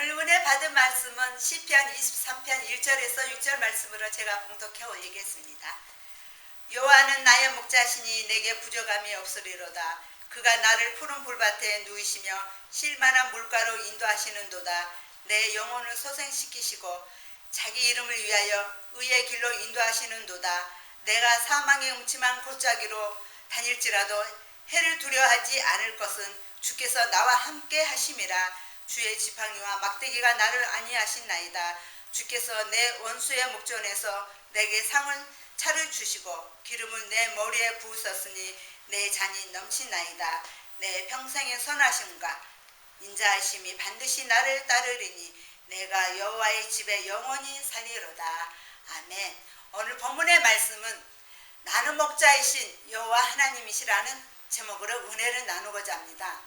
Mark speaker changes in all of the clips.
Speaker 1: 오늘 은혜 받은 말씀은 시편 23편 1절에서 6절 말씀으로 제가 봉독해 올리겠습니다. 여호와는 나의 목자시니 내게 부족함이 없으리로다. 그가 나를 푸른 풀밭에 누이시며 쉴만한 물가로 인도하시는도다. 내 영혼을 소생시키시고 자기 이름을 위하여 의의 길로 인도하시는도다. 내가 사망의 음침한 골짜기로 다닐지라도 해를 두려워하지 않을 것은 주께서 나와 함께 하심이라. 주의 지팡이와 막대기가 나를 안위하신나이다. 주께서 내 원수의 목전에서 내게 상을 차려 주시고 기름을 내 머리에 부으셨으니 내 잔이 넘치나이다. 내 평생의 선하심과 인자하심이 반드시 나를 따르리니 내가 여호와의 집에 영원히 살리로다. 아멘. 오늘 본문의 말씀은 나는 목자이신 여호와 하나님이시라는 제목으로 은혜를 나누고자 합니다.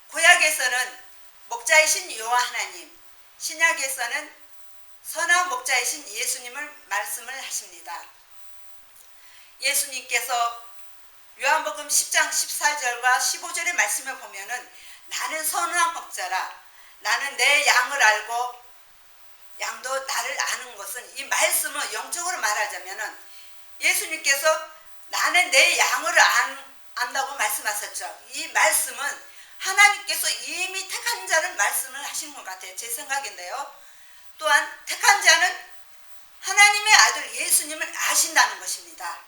Speaker 1: 구약에서는 목자이신 여호와 하나님, 신약에서는 선한 목자이신 예수님을 말씀을 하십니다. 예수님께서 요한복음 10장 14절과 15절의 말씀을 보면은 나는 선한 목자라, 나는 내 양을 알고 양도 나를 아는 것은, 이 말씀을 영적으로 말하자면은 예수님께서 나는 내 양을 안다고 말씀하셨죠. 이 말씀은 하나님께서 이미 택한 자를 말씀을 하신 것 같아요. 제 생각인데요. 또한 택한 자는 하나님의 아들 예수님을 아신다는 것입니다.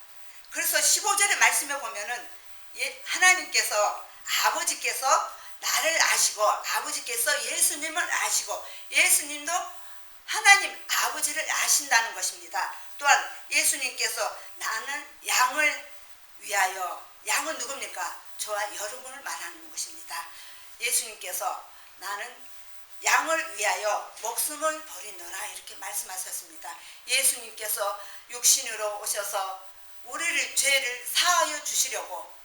Speaker 1: 그래서 15절의 말씀에 보면은 하나님께서, 아버지께서 나를 아시고 아버지께서 예수님을 아시고 예수님도 하나님 아버지를 아신다는 것입니다. 또한 예수님께서 나는 양을 위하여, 양은 누굽니까? 저와 여러분을 말하는 것입니다. 예수님께서 나는 양을 위하여 목숨을 버리노라 이렇게 말씀하셨습니다. 예수님께서 육신으로 오셔서 우리를 죄를 사하여 주시려고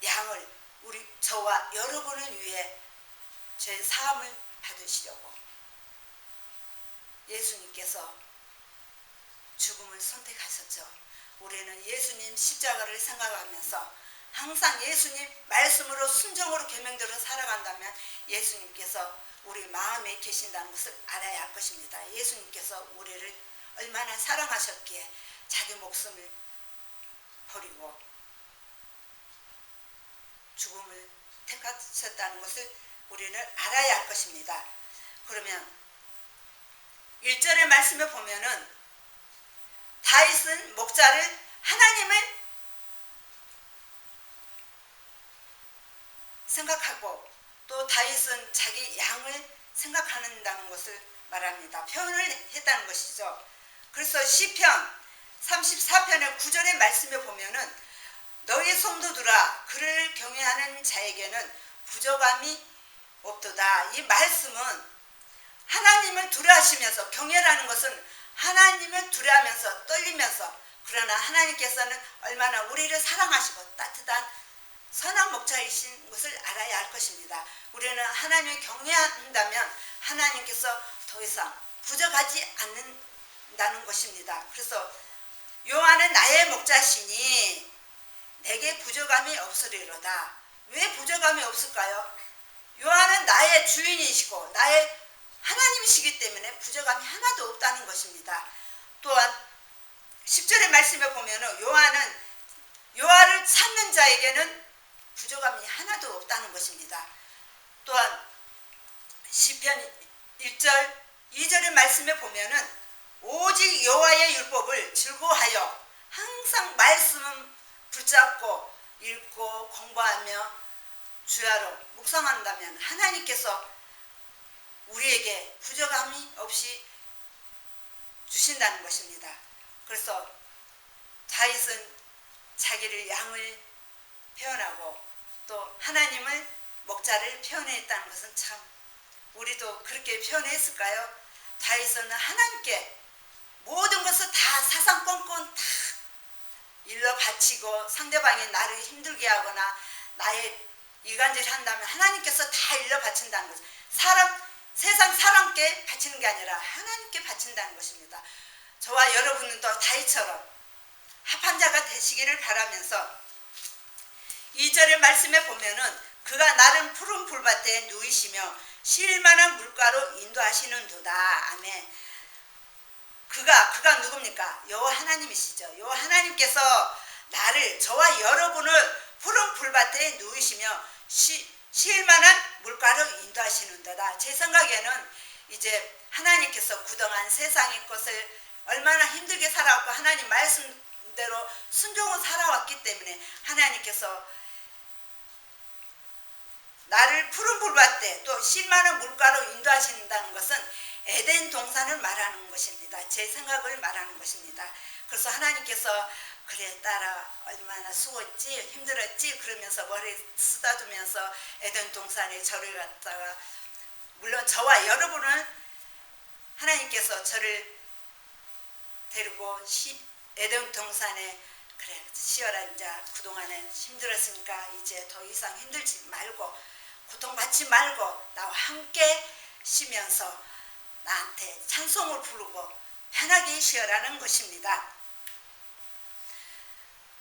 Speaker 1: 양을, 저와 여러분을 위해 죄 사함을 받으시려고 예수님께서 죽음을 선택하셨죠. 우리는 예수님 십자가를 생각하면서 항상 예수님 말씀으로 순종으로 계명대로 살아간다면 예수님께서 우리 마음에 계신다는 것을 알아야 할 것입니다. 예수님께서 우리를 얼마나 사랑하셨기에 자기 목숨을 버리고 죽음을 택하셨다는 것을 우리는 알아야 할 것입니다. 그러면 1절의 말씀에 보면은 다윗은 목자를, 하나님을 생각하고 또 다윗은 자기 양을 생각한다는 것을 말합니다. 표현을 했다는 것이죠. 그래서 시편 34편의 9절의 말씀에 보면은 너희 성도들아 그를 경외하는 자에게는 부족함이 없도다. 이 말씀은 하나님을 두려워하시면서, 경외라는 것은 하나님을 두려워하면서 떨리면서, 그러나 하나님께서는 얼마나 우리를 사랑하시고 따뜻한 선한 목자이신 것을 알아야 할 것입니다. 우리는 하나님을 경외한다면 하나님께서 더 이상 부족하지 않는다는 것입니다. 그래서 여호와는 나의 목자시니 내게 부족함이 없으리로다. 왜 부족함이 없을까요? 여호와는 나의 주인이시고 나의 하나님이시기 때문에 부족함이 하나도 없다는 것입니다. 또한 10절의 말씀에 보면은 여호와를 찾는 자에게는 부족함이 하나도 없다는 것입니다. 또한 시편 1절 2절의 말씀에 보면은 오직 여호와의 율법을 즐거워하여 항상 말씀을 붙잡고 읽고 공부하며 주야로 묵상한다면 하나님께서 우리에게 부족함이 없이 주신다는 것입니다. 그래서 다윗은 자기를 양을 표현하고 또 하나님을 목자를 표현했다는 것은 참 우리도 그렇게 표현했을까요? 다윗은 하나님께 모든 것을 다 사상권권 다 일러 바치고 상대방이 나를 힘들게 하거나 나의 이간질 한다면 하나님께서 다 일러 바친다는 것. 세상 사람께 바치는 게 아니라 하나님께 바친다는 것입니다. 저와 여러분은 또 다윗처럼 합한 자가 되시기를 바라면서 2절의 말씀에 보면은 그가 나를 푸른 풀밭에 누이시며 쉴만한 물가로 인도하시는도다. 아멘. 그가 누굽니까? 여호와 하나님이시죠. 여호와 하나님께서 나를, 저와 여러분을 푸른 풀밭에 누이시며 쉴만한 물가로 인도하시는도다. 제 생각에는 이제 하나님께서 그동안 세상의 것을 얼마나 힘들게 살아왔고 하나님 말씀대로 순종을 살아왔기 때문에 하나님께서 나를 푸른 풀밭에 또 쉴만한 물가로 인도하신다는 것은 에덴 동산을 말하는 것입니다. 제 생각을 말하는 것입니다. 그래서 하나님께서 그래 딸아 얼마나 수고했지 힘들었지 그러면서 머리 쓰다두면서 에덴 동산에 저를 갔다가, 물론 저와 여러분은 하나님께서 저를 데리고 에덴 동산에 그래 쉬어라, 이제 그동안에 힘들었으니까 이제 더 이상 힘들지 말고 고통받지 말고 나와 함께 쉬면서 나한테 찬송을 부르고 편하게 쉬어라는 것입니다.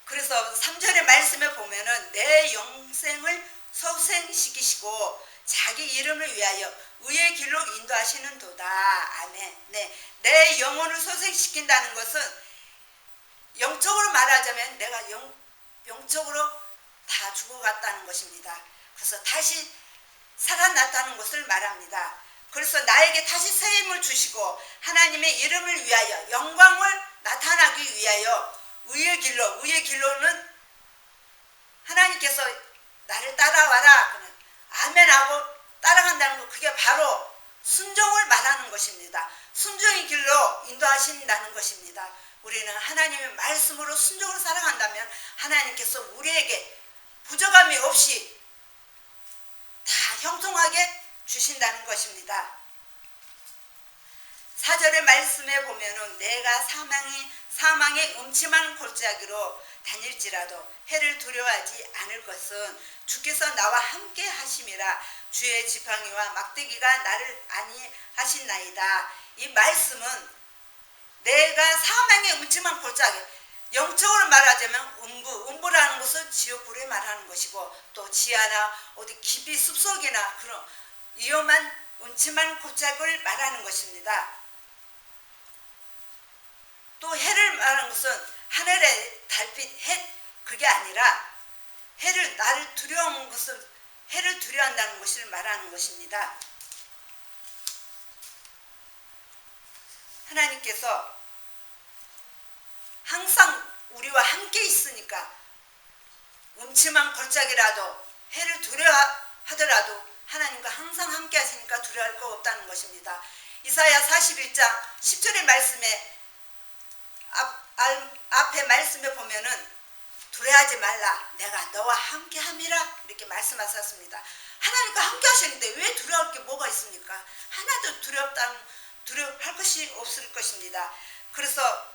Speaker 1: 그래서 3절의 말씀에 보면은 내 영생을 소생시키시고 자기 이름을 위하여 의의 길로 인도하시는 도다. 아멘. 네, 내 영혼을 소생시킨다는 것은 영적으로 말하자면 내가 영적으로 다 죽어갔다는 것입니다. 그래서 다시 살아났다는 것을 말합니다. 그래서 나에게 다시 새 힘을 주시고 하나님의 이름을 위하여 영광을 나타나기 위하여 의의 길로는 하나님께서 나를 따라와라 아멘하고 따라간다는 것, 그게 바로 순종을 말하는 것입니다. 순종의 길로 인도하신다는 것입니다. 우리는 하나님의 말씀으로 순종을 살아간다면 하나님께서 우리에게 부족함이 없이 다 형통하게 주신다는 것입니다. 4절의 말씀에 보면은 내가 사망의 음침한 골짜기로 다닐지라도 해를 두려워하지 않을 것은 주께서 나와 함께 하심이라. 주의 지팡이와 막대기가 나를 안위하신나이다. 이 말씀은 내가 사망의 음침한 골짜기, 영적으로 말하자면 음부라는 것은 지옥불에 말하는 것이고 또 지하나 어디 깊이 숲속이나 그런 위험한 음침한 골짜기를 말하는 것입니다. 또 해를 말하는 것은 하늘의 달빛, 해, 그게 아니라 나를 두려워하는 것은 해를 두려워한다는 것을 말하는 것입니다. 하나님께서 항상 우리와 함께 있으니까 음침한 골짜기라도 해를 두려워하더라도 하나님과 항상 함께 하시니까 두려워할 거 없다는 것입니다. 이사야 41장 10절의 말씀에 앞에 말씀에 보면은 두려워하지 말라 내가 너와 함께 함이라 이렇게 말씀하셨습니다. 하나님과 함께 하시는데 왜 두려울 게 뭐가 있습니까? 하나도 두려워할 것이 없을 것입니다. 그래서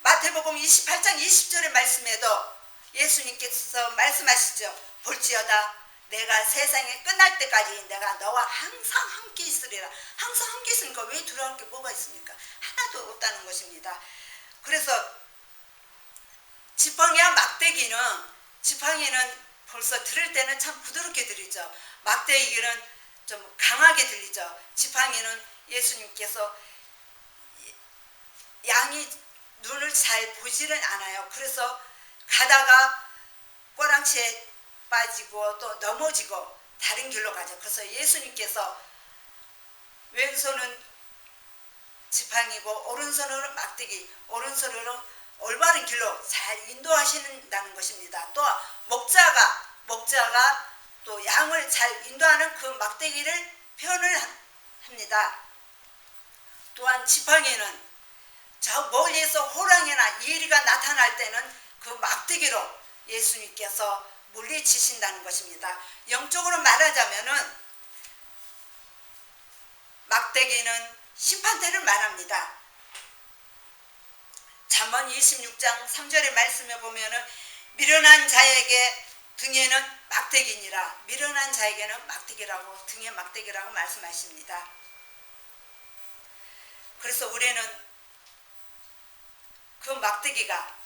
Speaker 1: 마태복음 28장 20절의 말씀에도 예수님께서 말씀하시죠. 볼지어다 내가 세상에 끝날 때까지 내가 너와 항상 함께 있으리라. 항상 함께 있으니까 왜 두려울 게 뭐가 있습니까? 하나도 없다는 것입니다. 그래서 지팡이와 지팡이는 벌써 들을 때는 참 부드럽게 들리죠. 막대기는 좀 강하게 들리죠. 지팡이는 예수님께서 양이 눈을 잘 보지는 않아요. 그래서 가다가 꼬랑치에 빠지고 또 넘어지고 다른 길로 가죠. 그래서 예수님께서 왼손은 지팡이고 오른손으로 막대기, 오른손으로 올바른 길로 잘 인도하신다는 것입니다. 또 목자가 또 양을 잘 인도하는 그 막대기를 표현을 합니다. 또한 지팡이는 저 멀리에서 호랑이나 이리가 나타날 때는 그 막대기로 예수님께서 물리치신다는 것입니다. 영적으로 말하자면은 막대기는 심판대를 말합니다. 잠언 26장 3절의 말씀에 보면은 미련한 자에게 등에는 막대기니라. 미련한 자에게는 막대기라고, 등에 막대기라고 말씀하십니다. 그래서 우리는 그 막대기가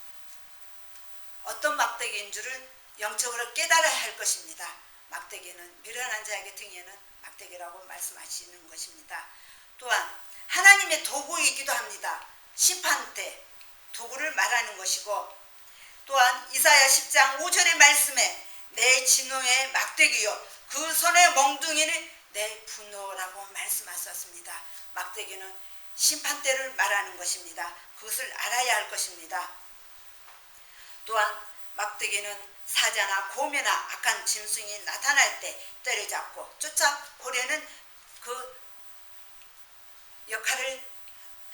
Speaker 1: 어떤 막대기인 줄을 영적으로 깨달아야 할 것입니다. 막대기는 미련한 자에게 등에는 막대기. 막대기라고 말씀하시는 것입니다. 또한 하나님의 도구이기도 합니다. 심판 때 도구를 말하는 것이고, 또한 이사야 10장 5절의 말씀에 내 진노의 막대기요 그 손의 몽둥이는 내 분노라고 말씀하셨습니다. 막대기는 심판 때를 말하는 것입니다. 그것을 알아야 할 것입니다. 또한 막대기는 사자나 곰이나 악한 짐승이 나타날 때 때려잡고 쫓아보려는 그 역할을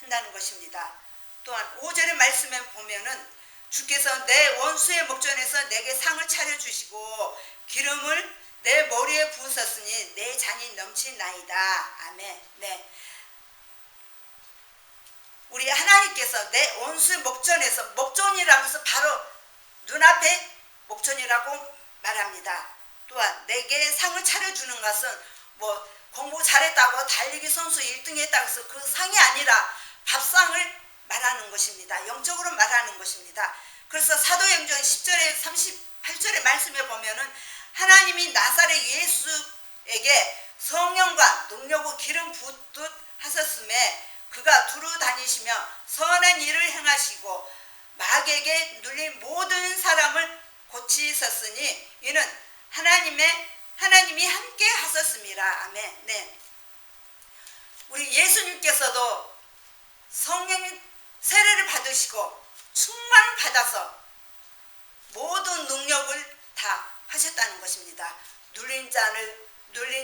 Speaker 1: 한다는 것입니다. 또한 5절의 말씀에 보면은 주께서 내 원수의 목전에서 내게 상을 차려주시고 기름을 내 머리에 부으셨으니 내 잔이 넘치나이다. 아멘. 네. 우리 하나님께서 내 원수의 목전에서, 목전이라고 해서 바로 눈앞에 목전이라고 말합니다. 또한 내게 상을 차려주는 것은 뭐 공부 잘했다고 달리기 선수 1등 했다고 해서 그 상이 아니라 밥상을 말하는 것입니다. 영적으로 말하는 것입니다. 그래서 사도행전 10절에 38절의 말씀에 보면은 하나님이 나사렛 예수에게 성령과 능력과 기름 붓듯 하셨음에 그가 두루 다니시며 선한 일을 행하시고 마귀에게 눌린 모든 사람을 고치셨으니 이는 하나님이 함께 하셨습니다. 아멘. 네. 우리 예수님께서도 성령 세례를 받으시고 충만 받아서 모든 능력을 다 하셨다는 것입니다. 눌린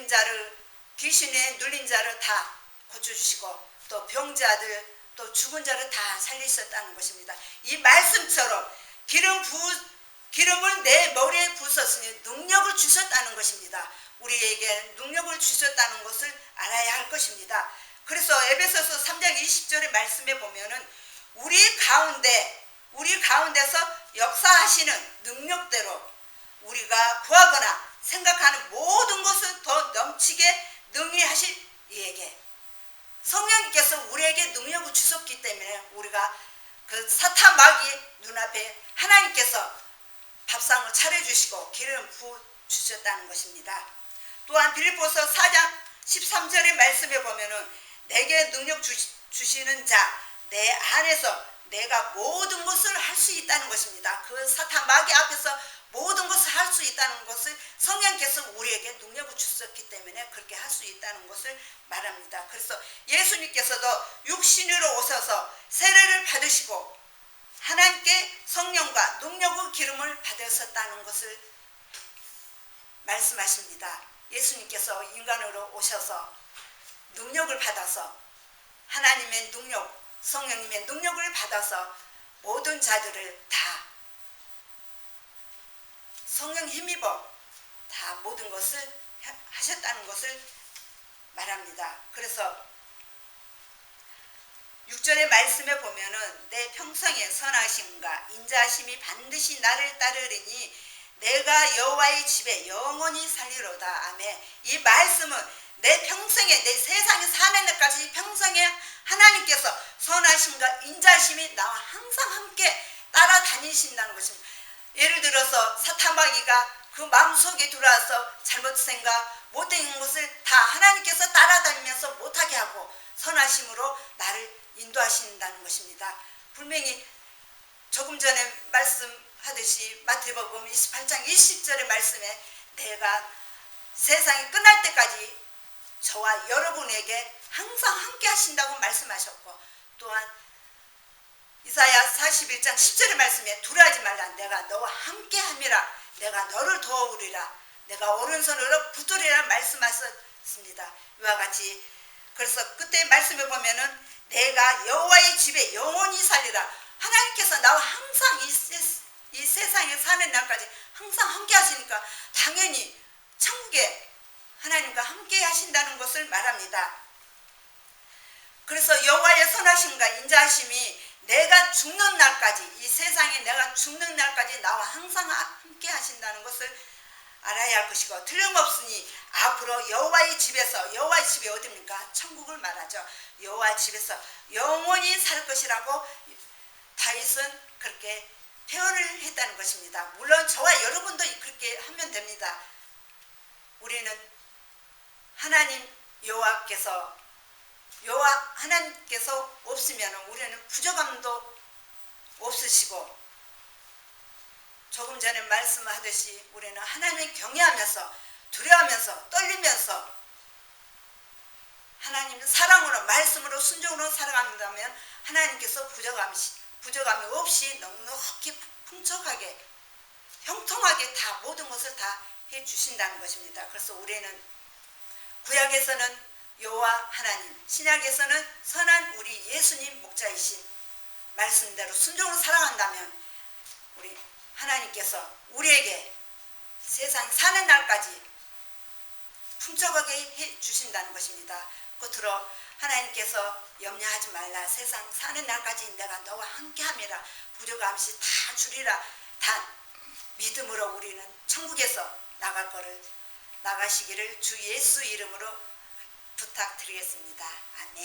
Speaker 1: 자를 귀신에 눌린 자를 다 고쳐주시고 또 병자들 또 죽은 자를 다 살리셨다는 것입니다. 이 말씀처럼 기름을 내 머리에 부으셨으니 능력을 주셨다는 것입니다. 우리에게 능력을 주셨다는 것을 알아야 할 것입니다. 그래서 에베소서 3장 20절의 말씀에 보면은 우리 가운데서 역사하시는 능력대로 우리가 구하거나 생각하는 모든 것을 더 넘치게 능히 하실 이에게 성령님께서 우리에게 능력을 주셨기 때문에 우리가 그 사탄 마귀 눈앞에 하나님께서 밥상을 차려주시고 기름 부어 주셨다는 것입니다. 또한 빌립보서 4장 13절의 말씀에 보면은 내게 능력 주시는 자 내 안에서 내가 모든 것을 할 수 있다는 것입니다. 그 사탄 마귀 앞에서 모든 것을 할 수 있다는 것을 성령께서 우리에게 능력을 주셨기 때문에 그렇게 할 수 있다는 것을 말합니다. 그래서 예수님께서도 육신으로 오셔서 세례를 받으시고 하나님께 성령과 능력의 기름을 받으셨다는 것을 말씀하십니다. 예수님께서 인간으로 오셔서 능력을 받아서 하나님의 능력, 성령님의 능력을 받아서 모든 자들을 다 성령 힘입어 다 모든 것을 하셨다는 것을 말합니다. 그래서 6절의 말씀에 보면은 내 평생의 선하심과 인자하심이 반드시 나를 따르리니 내가 여호와의 집에 영원히 살리로다. 아멘. 이 말씀은 내 평생에 내 세상에 사는 날까지 평생에 하나님께서 선하심과 인자하심이 나와 항상 함께 따라다니신다는 것입니다. 예를 들어서 사탄 마귀가 그 마음속에 들어와서 잘못 생각 못된 것을 다 하나님께서 따라다니면서 못하게 하고 선하심으로 나를 인도하신다는 것입니다. 분명히 조금 전에 말씀하듯이 마태복음 28장 20절의 말씀에 내가 세상이 끝날 때까지 저와 여러분에게 항상 함께 하신다고 말씀하셨고 또한 이사야 41장 10절의 말씀에 두려워하지 말라 내가 너와 함께 함이라 내가 너를 도우리라 내가 오른손으로 붙들리라 말씀하셨습니다. 이와 같이 그래서 그때 말씀에 보면은 내가 여호와의 집에 영원히 살리라 하나님께서 나와 항상 이 세상에 사는 날까지 항상 함께 하시니까 당연히 천국에 하나님과 함께 하신다는 것을 말합니다. 그래서 여호와의 선하심과 인자하심이 내가 죽는 날까지 이 세상에 내가 죽는 날까지 나와 항상 함께 하신다는 것을 알아야 할 것이고 틀림없으니 앞으로 여호와의 집에서 여호와의 집이 어디입니까? 천국을 말하죠. 여호와의 집에서 영원히 살 것이라고 다윗은 그렇게 표현을 했다는 것입니다. 물론 저와 여러분도 그렇게 하면 됩니다. 우리는 하나님 하나님께서 없으면 우리는 부족함도 없으시고, 조금 전에 말씀하듯이 우리는 하나님을 경외하면서 두려워하면서 떨리면서 하나님 사랑으로 말씀으로 순종으로 살아간다면 하나님께서 부족함이 없이 넉넉히 풍족하게 형통하게 다 모든 것을 다 해주신다는 것입니다. 그래서 우리는 구약에서는 여호와 하나님, 신약에서는 선한 우리 예수님 목자이신 말씀대로 순종으로 살아간다면 우리 하나님께서 우리에게 세상 사는 날까지 풍족하게 해주신다는 것입니다. 끝으로 하나님께서 염려하지 말라, 세상 사는 날까지 내가 너와 함께함이라, 부족함이 다 주리라. 단 믿음으로 우리는 천국에서 나가시기를 주 예수 이름으로 부탁드리겠습니다. 아멘.